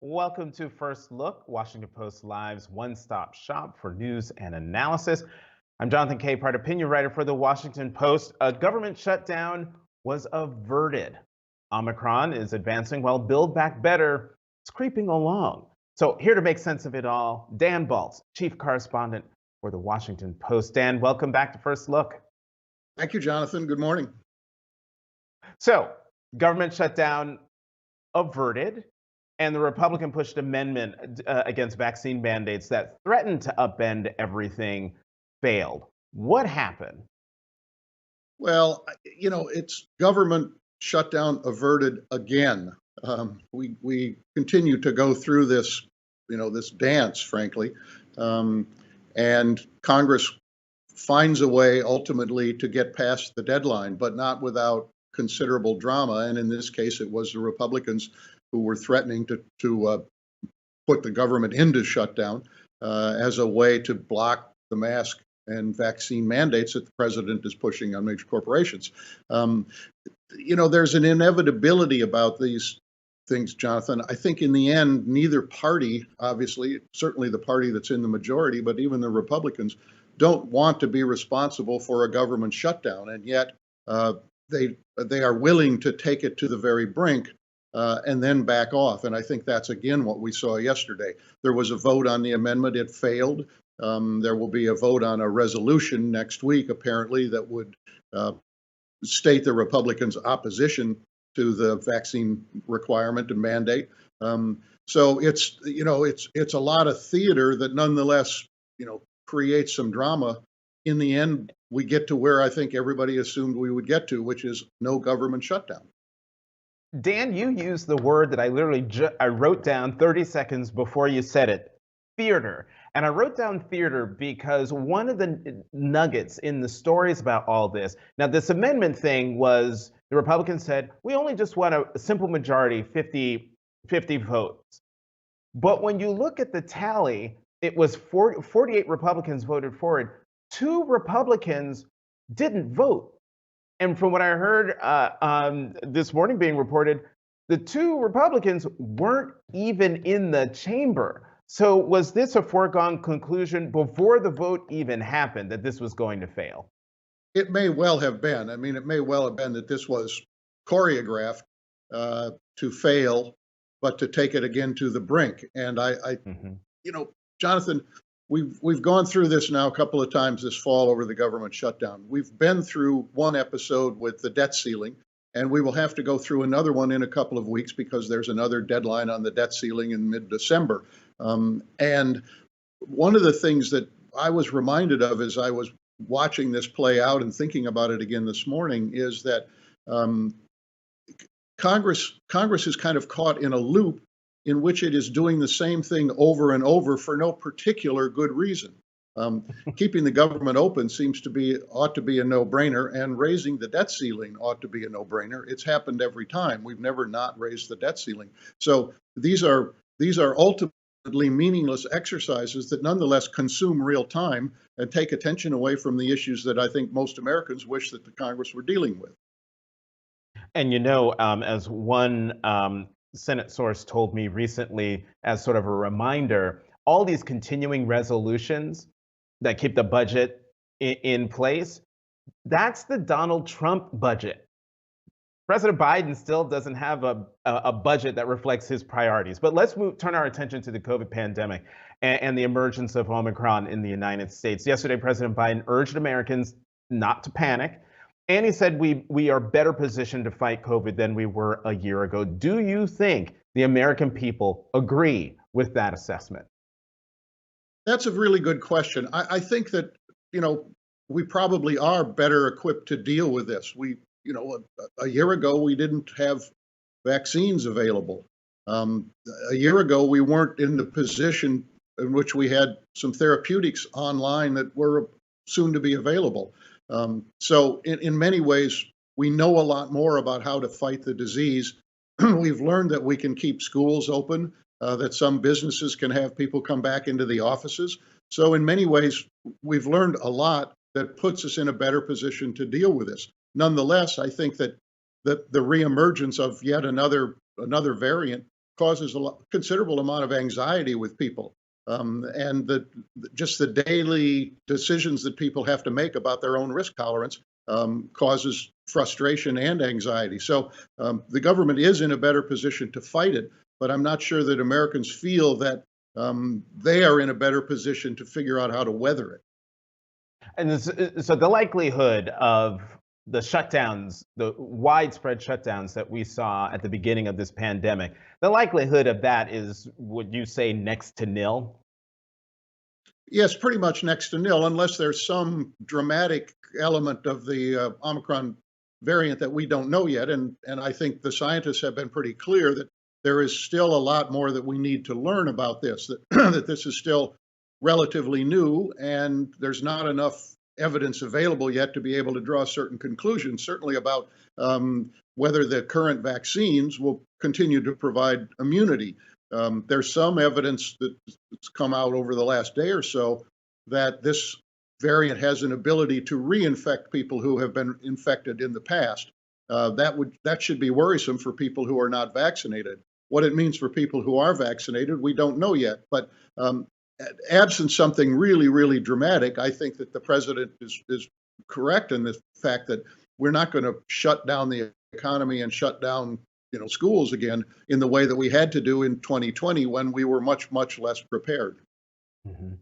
Welcome to First Look, Washington Post Live's one-stop shop for news and analysis. I'm Jonathan Capehart, opinion writer for the Washington Post. A government shutdown was averted. Omicron is advancing while Build Back Better is creeping along. So here to make sense of it all, Dan Balz, chief correspondent for the Washington Post. Dan, welcome back to First Look. Thank you, Jonathan. Good morning. So, government shutdown averted, and the Republican pushed amendment against vaccine mandates that threatened to upend everything failed. What happened? Well, it's government shutdown averted again. We continue to go through this, this dance, frankly, and Congress finds a way ultimately to get past the deadline, but not without considerable drama. And in this case, it was the Republicans who were threatening to put the government into shutdown as a way to block the mask and vaccine mandates that the president is pushing on major corporations. There's an inevitability about these things, Jonathan. I think in the end, neither party, obviously, certainly the party that's in the majority, but even the Republicans, don't want to be responsible for a government shutdown. And yet they are willing to take it to the very brink and then back off. And I think that's, again, what we saw yesterday. There was a vote on the amendment. It failed. There will be a vote on a resolution next week, apparently, that would state the Republicans' opposition to the vaccine requirement and mandate. So it's a lot of theater that nonetheless, creates some drama. In the end, we get to where I think everybody assumed we would get to, which is no government shutdown. Dan, you used the word that I literally I wrote down 30 seconds before you said it, theater. And I wrote down theater because one of the nuggets in the stories about all this, now this amendment thing was, the Republicans said, we only just want a simple majority, 50 votes. But when you look at the tally, it was 48 Republicans voted for it. 2 Republicans didn't vote. And from what I heard this morning being reported, the 2 Republicans weren't even in the chamber. So was this a foregone conclusion before the vote even happened that this was going to fail? It may well have been. I mean, it may well have been that this was choreographed to fail, but to take it again to the brink. And Jonathan, we've gone through this now a couple of times this fall over the government shutdown. We've been through one episode with the debt ceiling, and we will have to go through another one in a couple of weeks because there's another deadline on the debt ceiling in mid-December. And one of the things that I was reminded of as I was watching this play out and thinking about it again this morning is that Congress is kind of caught in a loop in which it is doing the same thing over and over for no particular good reason. Keeping the government open ought to be a no-brainer, and raising the debt ceiling ought to be a no-brainer. It's happened every time. We've never not raised the debt ceiling. So these are ultimately meaningless exercises that nonetheless consume real time and take attention away from the issues that I think most Americans wish that the Congress were dealing with. And as one Senate source told me recently, as sort of a reminder, all these continuing resolutions that keep the budget in place, that's the Donald Trump budget. President Biden still doesn't have a budget that reflects his priorities. But let's turn our attention to the COVID pandemic and the emergence of Omicron in the United States. Yesterday, President Biden urged Americans not to panic. And he said we are better positioned to fight COVID than we were a year ago. Do you think the American people agree with that assessment? That's a really good question. I think that, we probably are better equipped to deal with this. A year ago, we didn't have vaccines available. A year ago, we weren't in the position in which we had some therapeutics online that were soon to be available. So in many ways, we know a lot more about how to fight the disease. We've learned that we can keep schools open, that some businesses can have people come back into the offices. So in many ways, we've learned a lot that puts us in a better position to deal with this. Nonetheless, I think that the reemergence of yet another variant causes considerable amount of anxiety with people. And just the daily decisions that people have to make about their own risk tolerance causes frustration and anxiety. So the government is in a better position to fight it, but I'm not sure that Americans feel that they are in a better position to figure out how to weather it. And so the likelihood of the shutdowns, the widespread shutdowns that we saw at the beginning of this pandemic, the likelihood of that is, would you say, next to nil? Yes, pretty much next to nil, unless there's some dramatic element of the Omicron variant that we don't know yet. And I think the scientists have been pretty clear that there is still a lot more that we need to learn about this, that, that this is still relatively new, and there's not enough evidence available yet to be able to draw certain conclusions, certainly about whether the current vaccines will continue to provide immunity. There's some evidence that's come out over the last day or so that this variant has an ability to reinfect people who have been infected in the past. That should be worrisome for people who are not vaccinated. What it means for people who are vaccinated, we don't know yet. But absent something really, really dramatic, I think that the president is correct in the fact that we're not going to shut down the economy and shut down schools again in the way that we had to do in 2020 when we were much, much less prepared. Mm-hmm.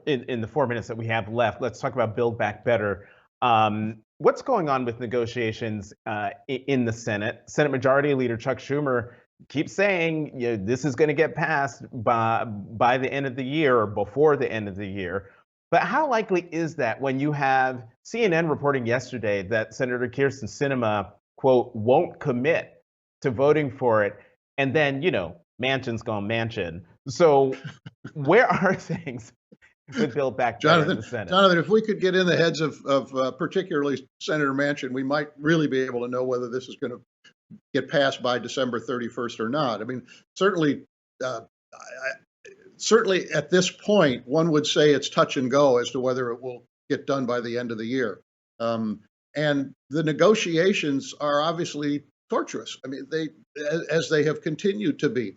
In the 4 minutes that we have left, let's talk about Build Back Better. What's going on with negotiations in the Senate? Senate Majority Leader Chuck Schumer keeps saying this is going to get passed by the end of the year or before the end of the year. But how likely is that when you have CNN reporting yesterday that Senator Kyrsten Sinema, quote, won't commit to voting for it, and then, Manchin's gone Manchin. So where are things with Build Back Better in the Senate? Jonathan, if we could get in the heads of particularly Senator Manchin, we might really be able to know whether this is going to get passed by December 31st or not. I mean, certainly at this point, one would say it's touch and go as to whether it will get done by the end of the year. And the negotiations are obviously torturous. I mean, as they have continued to be.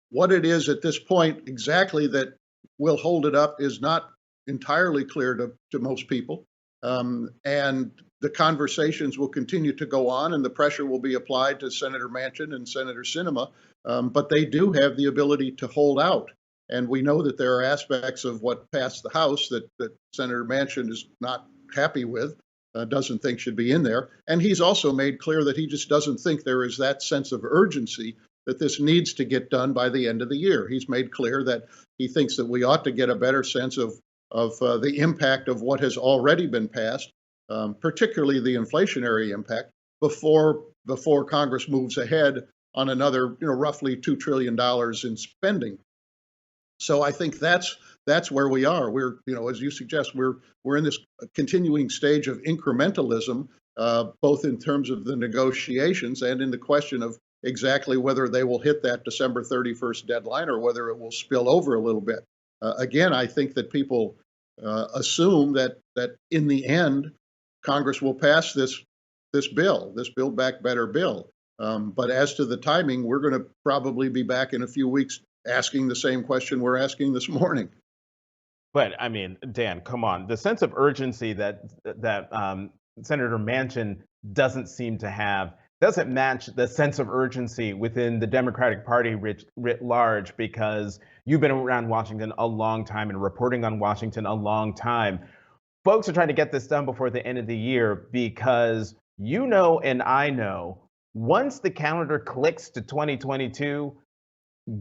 What it is at this point exactly that will hold it up is not entirely clear to most people. And the conversations will continue to go on, and the pressure will be applied to Senator Manchin and Senator Sinema. But they do have the ability to hold out. And we know that there are aspects of what passed the House that Senator Manchin is not happy with, doesn't think should be in there. And he's also made clear that he just doesn't think there is that sense of urgency that this needs to get done by the end of the year. He's made clear that he thinks that we ought to get a better sense of the impact of what has already been passed, particularly the inflationary impact, before Congress moves ahead on another, roughly $2 trillion in spending. So I think that's where we are. We're, as you suggest, we're in this continuing stage of incrementalism, both in terms of the negotiations and in the question of exactly whether they will hit that December 31st deadline or whether it will spill over a little bit. Again, I think that people assume that in the end, Congress will pass this bill, this Build Back Better bill. But as to the timing, we're going to probably be back in a few weeks asking the same question we're asking this morning. But I mean, Dan, come on. The sense of urgency that Senator Manchin doesn't seem to have doesn't match the sense of urgency within the Democratic Party writ large, because you've been around Washington a long time and reporting on Washington a long time. Folks are trying to get this done before the end of the year because and I know once the calendar clicks to 2022,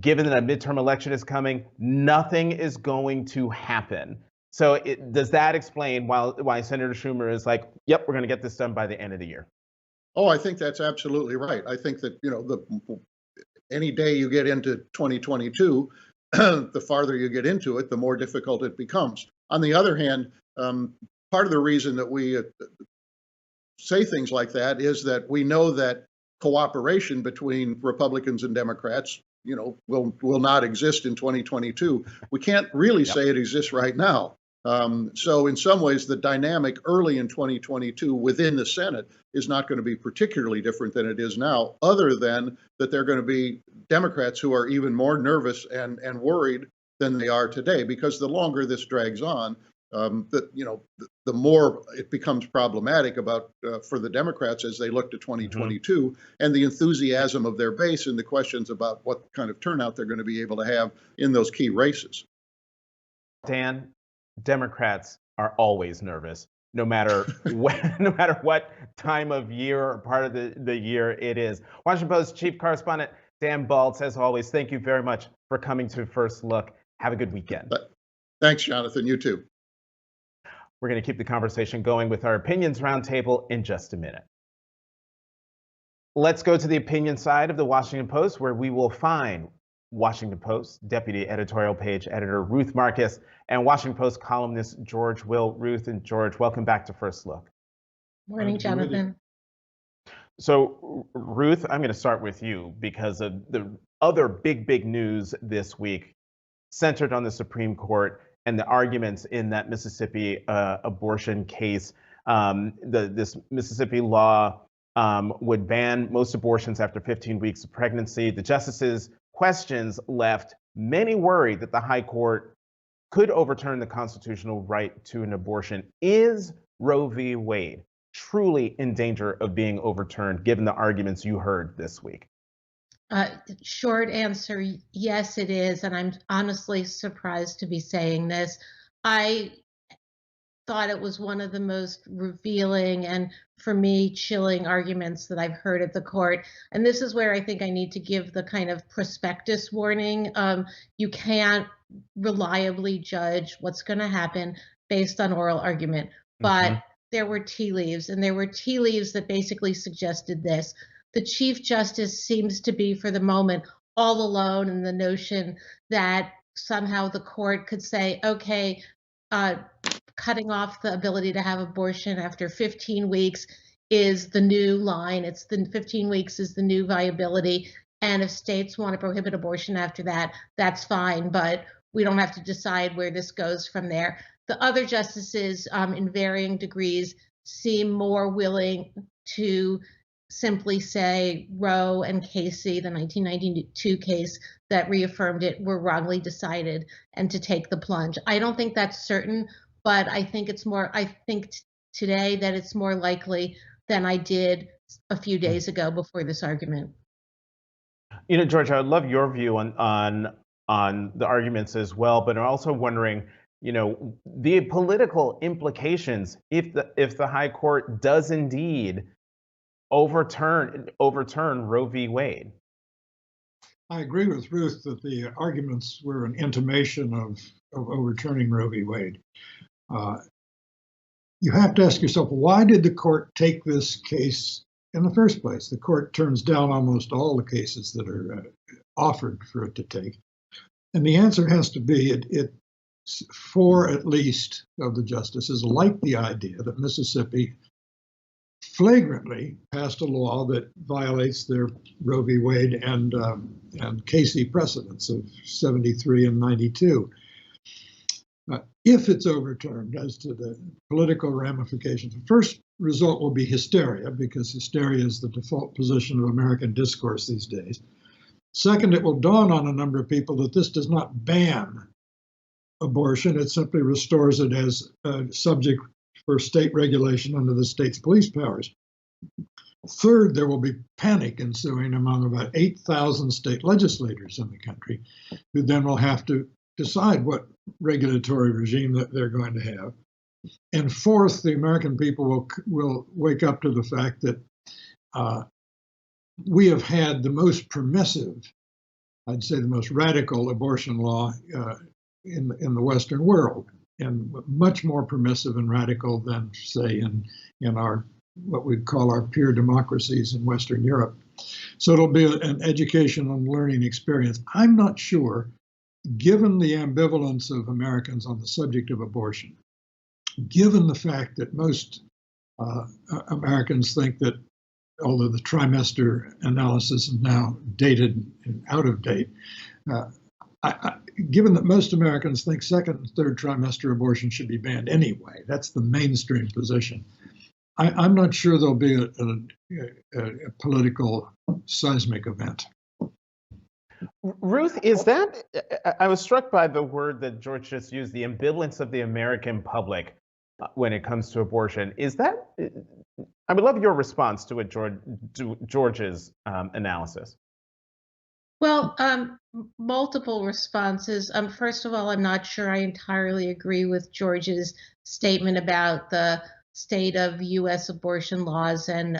given that a midterm election is coming, nothing is going to happen. So does that explain why Senator Schumer is like, yep, we're going to get this done by the end of the year? Oh, I think that's absolutely right. I think that, any day you get into 2022, the farther you get into it, the more difficult it becomes. On the other hand, part of the reason that we say things like that is that we know that cooperation between Republicans and Democrats, will not exist in 2022. We can't really say it exists right now. So in some ways, the dynamic early in 2022 within the Senate is not going to be particularly different than it is now, other than that there are going to be Democrats who are even more nervous and worried than they are today, because the longer this drags on, the more it becomes problematic about for the Democrats as they look to 2022 and the enthusiasm of their base and the questions about what kind of turnout they're going to be able to have in those key races. Dan, Democrats are always nervous, no matter when, no matter what time of year or part of the year it is. Washington Post chief correspondent Dan Balz, as always, thank you very much for coming to First Look. Have a good weekend. Thanks, Jonathan. You too. We're going to keep the conversation going with our Opinions Roundtable in just a minute. Let's go to the opinion side of the Washington Post, where we will find Washington Post Deputy Editorial Page Editor Ruth Marcus and Washington Post columnist George Will. Ruth and George, welcome back to First Look. Morning, Jonathan. So, Ruth, I'm going to start with you because of the other big news this week centered on the Supreme Court and the arguments in that Mississippi abortion case. This Mississippi law would ban most abortions after 15 weeks of pregnancy. The justices' questions left many worried that the High Court could overturn the constitutional right to an abortion. Is Roe v. Wade truly in danger of being overturned, given the arguments you heard this week? Short answer, yes, it is. And I'm honestly surprised to be saying this. I thought it was one of the most revealing and, for me, chilling arguments that I've heard at the court. And this is where I think I need to give the kind of prospectus warning. You can't reliably judge what's going to happen based on oral argument. But there were tea leaves, and there were tea leaves that basically suggested this. The Chief Justice seems to be, for the moment, all alone in the notion that somehow the court could say, okay, cutting off the ability to have abortion after 15 weeks is the new line. It's the 15 weeks is the new viability. And if states want to prohibit abortion after that, that's fine. But we don't have to decide where this goes from there. The other justices, in varying degrees, seem more willing to simply say Roe and Casey, the 1992 case that reaffirmed it, were wrongly decided, and to take the plunge. I don't think that's certain, but I think it's more, I think today that it's more likely than I did a few days ago before this argument. You know, George, I would love your view on the arguments as well, but I'm also wondering, you know, the political implications if the High Court does indeed overturn Roe v. Wade. I agree with Ruth that the arguments were an intimation of overturning Roe v. Wade. You have to ask yourself, why did the court take this case in the first place? The court turns down almost all the cases that are offered for it to take. And the answer has to be four at least of the justices like the idea that Mississippi flagrantly passed a law that violates their Roe v. Wade and Casey precedents of 73 and 92. If it's overturned, as to the political ramifications, the first result will be hysteria, because hysteria is the default position of American discourse these days. Second, it will dawn on a number of people that this does not ban abortion. It simply restores it as a subject for state regulation under the state's police powers. Third, there will be panic ensuing among about 8,000 state legislators in the country, who then will have to decide what regulatory regime that they're going to have. And fourth, the American people will wake up to the fact that we have had the most permissive, I'd say the most radical abortion law in the Western world, and much more permissive and radical than, say, in our what we'd call our peer democracies in Western Europe. So it'll be an educational and learning experience. I'm not sure, given the ambivalence of Americans on the subject of abortion, given the fact that most Americans think that, although the trimester analysis is now dated and out of date, given that most Americans think second and third trimester abortion should be banned anyway, that's the mainstream position. I'm not sure there'll be a political seismic event. Ruth, is that, I was struck by the word that George just used, the ambivalence of the American public when it comes to abortion. Is that, I would love your response to George's analysis. Well, multiple responses. First of all, I'm not sure I entirely agree with George's statement about the state of U.S. abortion laws and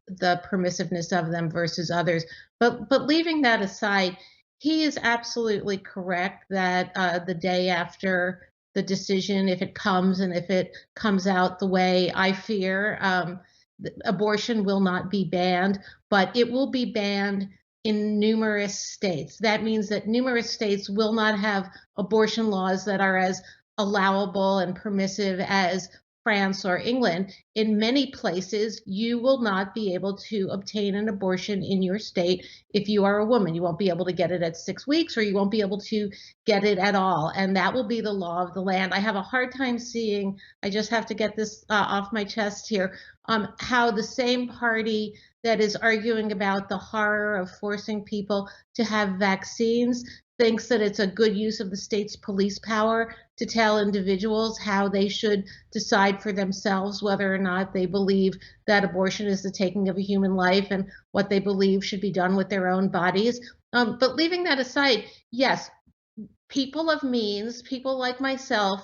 the permissiveness of them versus others. But leaving that aside, he is absolutely correct that the day after the decision, if it comes and if it comes out the way I fear, abortion will not be banned, but it will be banned in numerous states. That means that numerous states will not have abortion laws that are as allowable and permissive as France or England. In many places, you will not be able to obtain an abortion in your state if you are a woman. You won't be able to get it at 6 weeks, or you won't be able to get it at all. And that will be the law of the land. I have a hard time seeing, I just have to get this off my chest here, how the same party that is arguing about the horror of forcing people to have vaccines thinks that it's a good use of the state's police power to tell individuals how they should decide for themselves whether or not they believe that abortion is the taking of a human life and what they believe should be done with their own bodies. But leaving that aside, yes, people of means, people like myself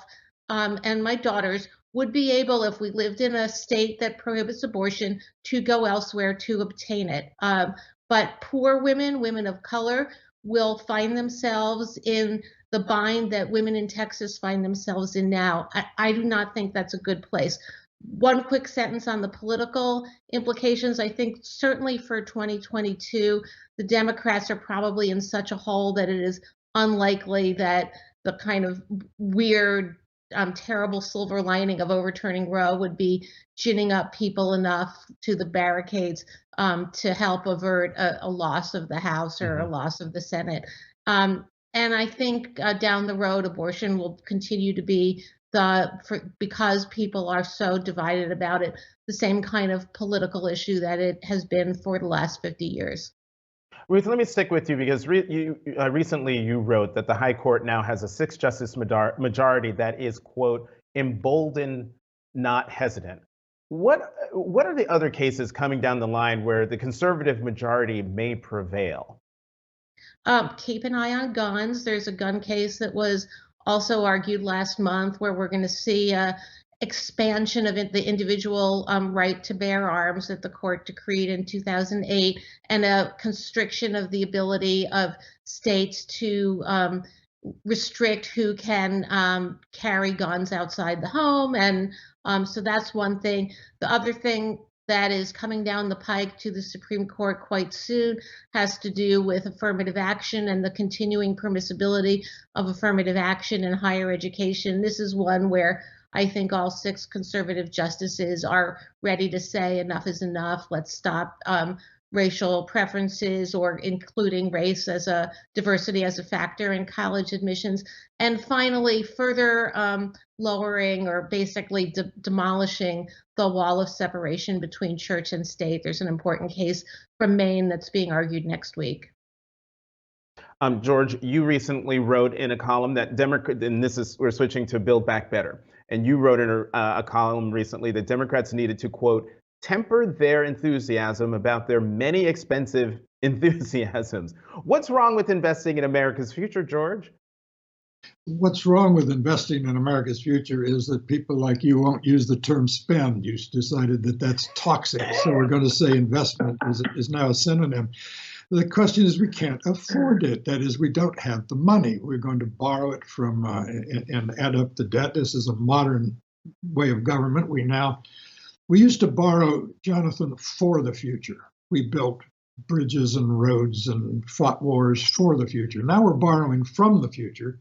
and my daughters, would be able, if we lived in a state that prohibits abortion, to go elsewhere to obtain it. But poor women, women of color, will find themselves in the bind that women in Texas find themselves in now. I do not think that's a good place. One quick sentence on the political implications. I think certainly for 2022, the Democrats are probably in such a hole that it is unlikely that the kind of weird, terrible silver lining of overturning Roe would be ginning up people enough to the barricades to help avert a loss of the House or a loss of the Senate. And I think down the road, abortion will continue to be because people are so divided about it, the same kind of political issue that it has been for the last 50 years. Ruth, let me stick with you because recently you wrote that the High Court now has a 6-justice majority that is, quote, emboldened, not hesitant. What are the other cases coming down the line where the conservative majority may prevail? Keep an eye on guns. There's a gun case that was also argued last month where we're going to see expansion of the individual right to bear arms that the court decreed in 2008, and a constriction of the ability of states to restrict who can carry guns outside the home. And so that's one thing. The other thing that is coming down the pike to the Supreme Court quite soon has to do with affirmative action and the continuing permissibility of affirmative action in higher education. This is one where I think all 6 conservative justices are ready to say enough is enough. Let's stop racial preferences or including race as a diversity as a factor in college admissions. And finally, further lowering or basically demolishing the wall of separation between church and state. There's an important case from Maine that's being argued next week. George, you recently wrote in a column that we're switching to Build Back Better. And you wrote in a column recently that Democrats needed to, quote, temper their enthusiasm about their many expensive enthusiasms. What's wrong with investing in America's future, George? What's wrong with investing in America's future is that people like you won't use the term spend. You decided that that's toxic. So we're going to say investment is now a synonym. The question is we can't afford it. That is, we don't have the money. We're going to borrow it from and add up the debt. This is a modern way of government. We used to borrow, Jonathan, for the future. We built bridges and roads and fought wars for the future. Now we're borrowing from the future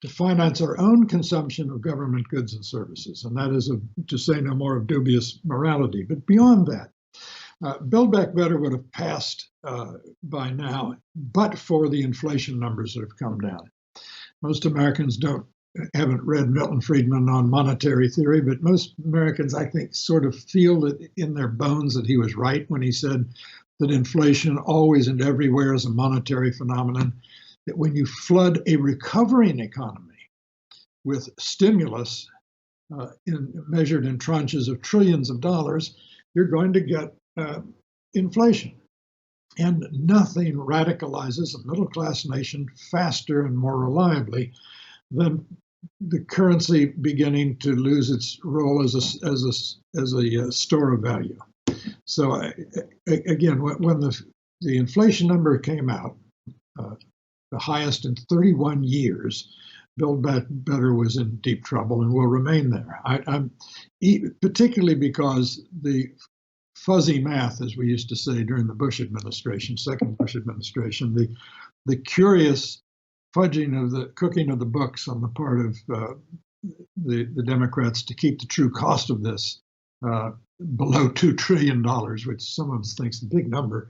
to finance our own consumption of government goods and services. And that is, to say no more, of dubious morality. But beyond that, Build Back Better would have passed by now, but for the inflation numbers that have come down. Most Americans haven't read Milton Friedman on monetary theory, but most Americans, I think, sort of feel that in their bones that he was right when he said that inflation always and everywhere is a monetary phenomenon, that when you flood a recovering economy with stimulus measured in tranches of trillions of dollars, you're going to get inflation. And nothing radicalizes a middle-class nation faster and more reliably than the currency beginning to lose its role as a store of value. So again, when the inflation number came out, the highest in 31 years, Build Back Better was in deep trouble and will remain there. I'm particularly because the fuzzy math, as we used to say during the Bush administration, second Bush administration, the curious fudging of the cooking of the books on the part of the Democrats to keep the true cost of this below $2 trillion, which some of us think is a big number.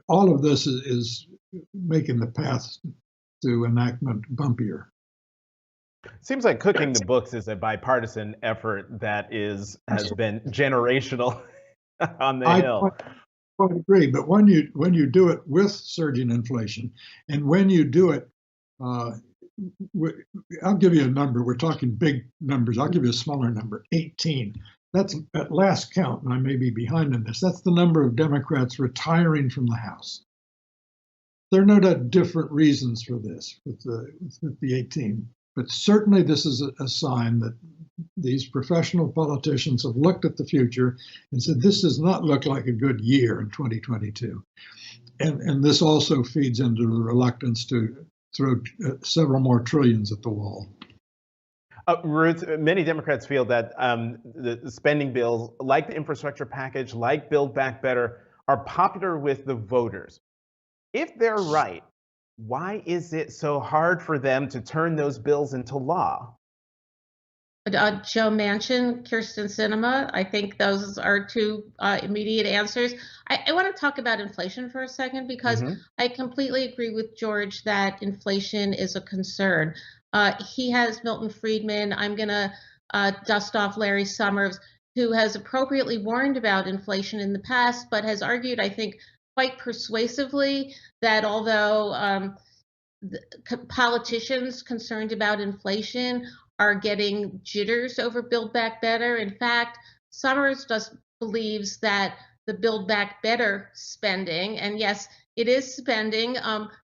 All of this is making the path to enactment bumpier. Seems like cooking the books is a bipartisan effort that has been generational on the Hill. I quite agree, but when you do it with surging inflation, and when you do it, I'll give you a number. We're talking big numbers. I'll give you a smaller number, 18. That's at last count, and I may be behind on this. That's the number of Democrats retiring from the House. There are no doubt different reasons for this with the 18. But certainly this is a sign that these professional politicians have looked at the future and said, this does not look like a good year in 2022. And this also feeds into the reluctance to throw several more trillions at the wall. Ruth, many Democrats feel that the spending bills, like the infrastructure package, like Build Back Better, are popular with the voters. If they're right, why is it so hard for them to turn those bills into law? Joe Manchin, Kirsten Sinema, I think those are two immediate answers. I want to talk about inflation for a second because I completely agree with George that inflation is a concern. He has Milton Friedman. I'm going to dust off Larry Summers, who has appropriately warned about inflation in the past, but has argued, I think, quite persuasively that although politicians concerned about inflation are getting jitters over Build Back Better, in fact, Summers just believes that the Build Back Better spending, and yes, it is spending,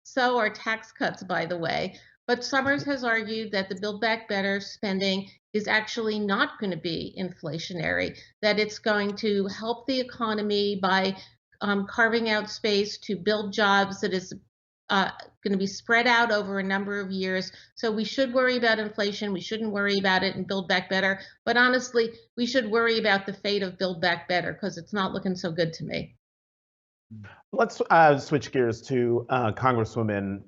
so are tax cuts, by the way, but Summers has argued that the Build Back Better spending is actually not going to be inflationary, that it's going to help the economy by carving out space to build jobs that is going to be spread out over a number of years. So we should worry about inflation. We shouldn't worry about it in Build Back Better. But honestly, we should worry about the fate of Build Back Better because it's not looking so good to me. Let's switch gears to Congresswoman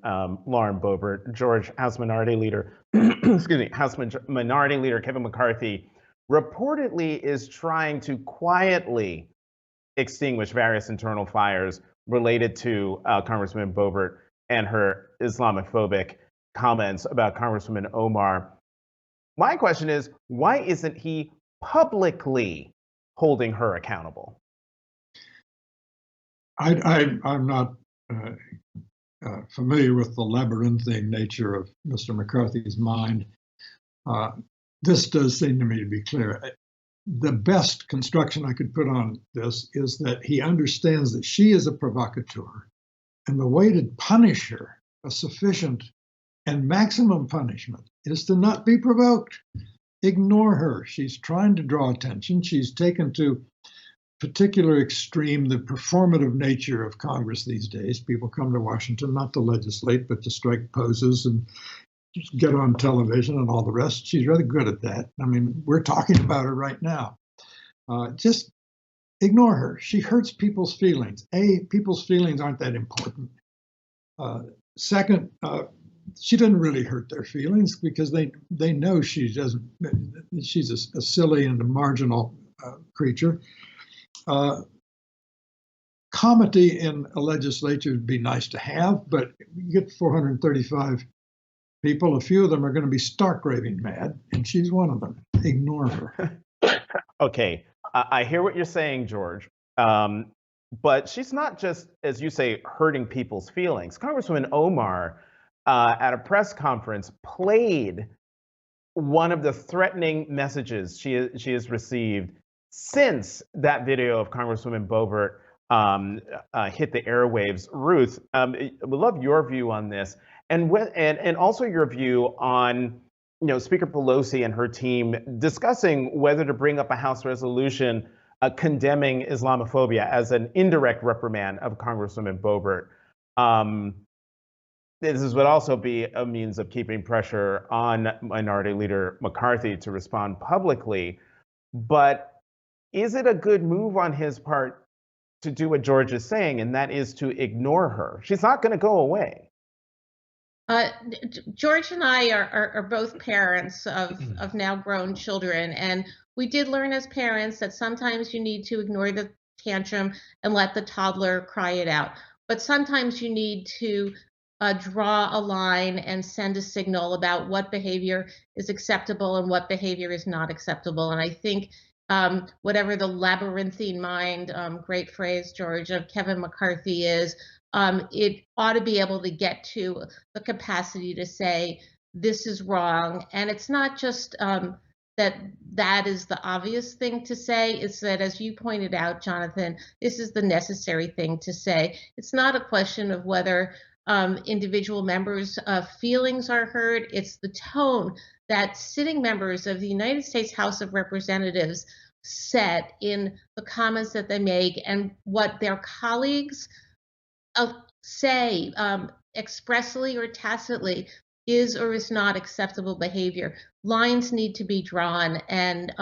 Lauren Boebert. George, House Minority Leader, excuse me, House Minority Leader Kevin McCarthy reportedly is trying to quietly extinguish various internal fires related to Congresswoman Boebert and her Islamophobic comments about Congresswoman Omar. My question is, why isn't he publicly holding her accountable? I'm not familiar with the labyrinthine nature of Mr. McCarthy's mind. This does seem to me to be clear. The best construction I could put on this is that he understands that she is a provocateur, and the way to punish her, a sufficient and maximum punishment, is to not be provoked. Ignore her. She's trying to draw attention. She's taken to particular extreme the performative nature of Congress these days. People come to Washington not to legislate, but to strike poses and get on television and all the rest. She's really good at that. I mean, we're talking about her right now. Just ignore her. She hurts people's feelings. People's feelings aren't that important. Second, she doesn't really hurt their feelings because they know she doesn't. She's a silly and a marginal creature. comity in a legislature would be nice to have, but you get 435 people, a few of them are going to be stark raving mad, and she's one of them. Ignore her. Okay, I hear what you're saying, George. But she's not just, as you say, hurting people's feelings. Congresswoman Omar, at a press conference, played one of the threatening messages she has received since that video of Congresswoman Boebert hit the airwaves. Ruth, we'd love your view on this, and also your view on Speaker Pelosi and her team discussing whether to bring up a House resolution condemning Islamophobia as an indirect reprimand of Congresswoman Boebert. This would also be a means of keeping pressure on Minority Leader McCarthy to respond publicly. But is it a good move on his part to do what George is saying, and that is to ignore her? She's not going to go away. George and I are both parents of now grown children, and we did learn as parents that sometimes you need to ignore the tantrum and let the toddler cry it out. But sometimes you need to draw a line and send a signal about what behavior is acceptable and what behavior is not acceptable. And I think whatever the labyrinthine mind, great phrase, George, of Kevin McCarthy is, it ought to be able to get to the capacity to say this is wrong. And it's not just that is the obvious thing to say. It's that, as you pointed out, Jonathan, this is the necessary thing to say. It's not a question of whether individual members' feelings are hurt. It's the tone that sitting members of the United States House of Representatives set in the comments that they make and what their colleagues say expressly or tacitly is or is not acceptable behavior. Lines need to be drawn, and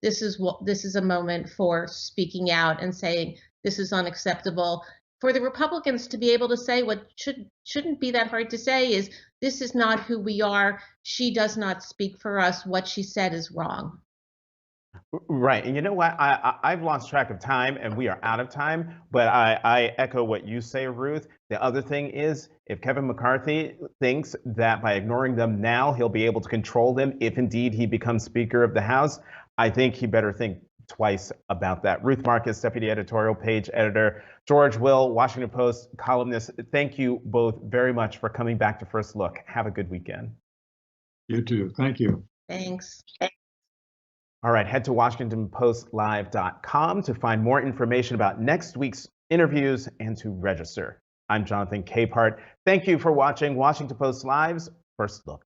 this is a moment for speaking out and saying this is unacceptable. For the Republicans to be able to say what shouldn't be that hard to say is, this is not who we are. She does not speak for us. What she said is wrong. Right. And you know what? I've lost track of time, and we are out of time. But I echo what you say, Ruth. The other thing is, if Kevin McCarthy thinks that by ignoring them now, he'll be able to control them if indeed he becomes Speaker of the House, I think he better think twice about that. Ruth Marcus, Deputy Editorial Page Editor. George Will, Washington Post columnist. Thank you both very much for coming back to First Look. Have a good weekend. You too. Thank you. Thanks. All right, head to WashingtonPostLive.com to find more information about next week's interviews and to register. I'm Jonathan Capehart. Thank you for watching Washington Post Live's First Look.